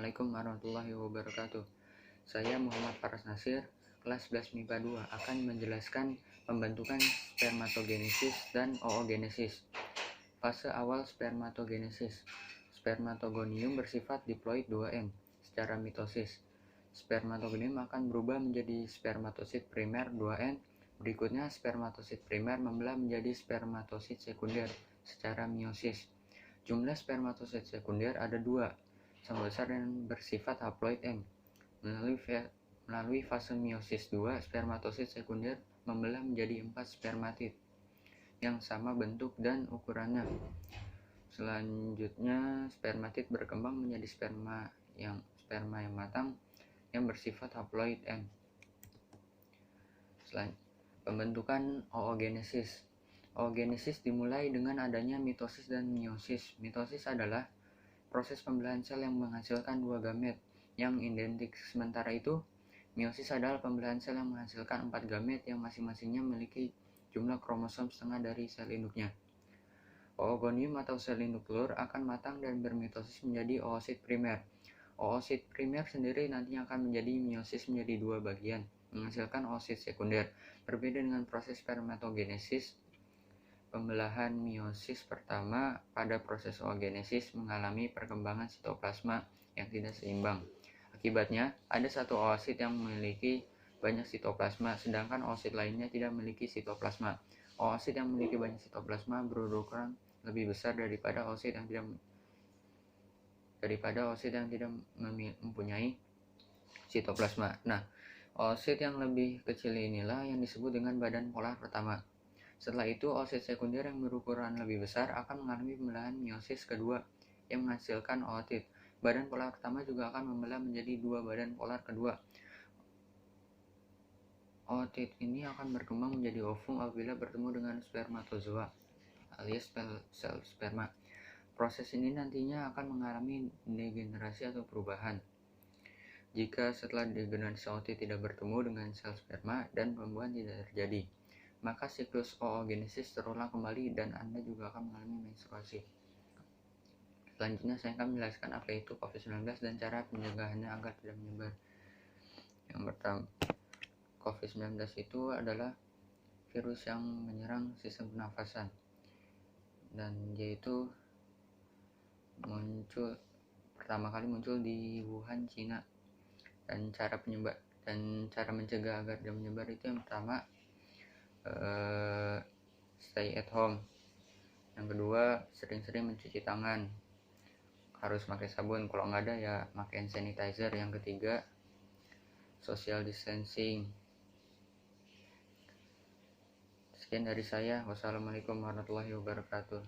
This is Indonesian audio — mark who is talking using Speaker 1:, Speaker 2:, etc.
Speaker 1: Assalamualaikum warahmatullahi wabarakatuh. Saya Muhammad Faras Nasir, kelas 11 MIPA 2, akan menjelaskan pembentukan spermatogenesis dan oogenesis. Fase awal spermatogenesis. Spermatogonium bersifat diploid 2N secara mitosis. Spermatogonium akan berubah menjadi spermatosit primer 2N. Berikutnya spermatosit primer membelah menjadi spermatosit sekunder secara meiosis. Jumlah spermatosit sekunder ada 2, sama besar dan bersifat haploid M. Melalui fase meiosis 2, spermatosit sekunder membelah menjadi 4 spermatid yang sama bentuk dan ukurannya. Selanjutnya, spermatid berkembang menjadi sperma yang matang yang bersifat haploid M. Pembentukan oogenesis. Oogenesis dimulai dengan adanya mitosis dan meiosis. Mitosis adalah proses pembelahan sel yang menghasilkan 2 gamet yang identik. Sementara itu, meiosis adalah pembelahan sel yang menghasilkan 4 gamet yang masing-masingnya memiliki jumlah kromosom setengah dari sel induknya. Oogonium atau sel induk telur akan matang dan bermitosis menjadi oosit primer. Oosit primer sendiri nantinya akan menjadi meiosis menjadi 2 bagian, menghasilkan oosit sekunder. Berbeda dengan proses spermatogenesis, pembelahan meiosis pertama, pada proses oogenesis mengalami perkembangan sitoplasma yang tidak seimbang. Akibatnya, ada satu oosit yang memiliki banyak sitoplasma, sedangkan oosit lainnya tidak memiliki sitoplasma. Oosit yang memiliki banyak sitoplasma berukuran lebih besar daripada oosit yang tidak mempunyai sitoplasma. Nah, oosit yang lebih kecil inilah yang disebut dengan badan polar pertama. Setelah itu, oosit sekunder yang berukuran lebih besar akan mengalami pembelahan meiosis kedua yang menghasilkan ootit. Badan polar pertama juga akan membelah menjadi 2 badan polar kedua. Ootit ini akan berkembang menjadi ovum apabila bertemu dengan spermatozoa alias sel sperma. Proses ini nantinya akan mengalami degenerasi atau perubahan. Jika setelah degenerasi ootit tidak bertemu dengan sel sperma dan pembuahan tidak terjadi, maka siklus oogenesis terulang kembali dan Anda juga akan mengalami menstruasi. Selanjutnya saya akan menjelaskan apa itu COVID-19 dan cara pencegahannya agar tidak menyebar. Yang pertama, COVID-19 itu adalah virus yang menyerang sistem pernafasan, dan yaitu pertama kali muncul di Wuhan, Cina. Dan cara mencegah agar tidak menyebar itu yang pertama, stay at home. Yang kedua, sering-sering mencuci tangan, harus pakai sabun, kalau nggak ada ya pakai hand sanitizer. Yang ketiga, social distancing. Sekian dari saya. Wassalamualaikum warahmatullahi wabarakatuh.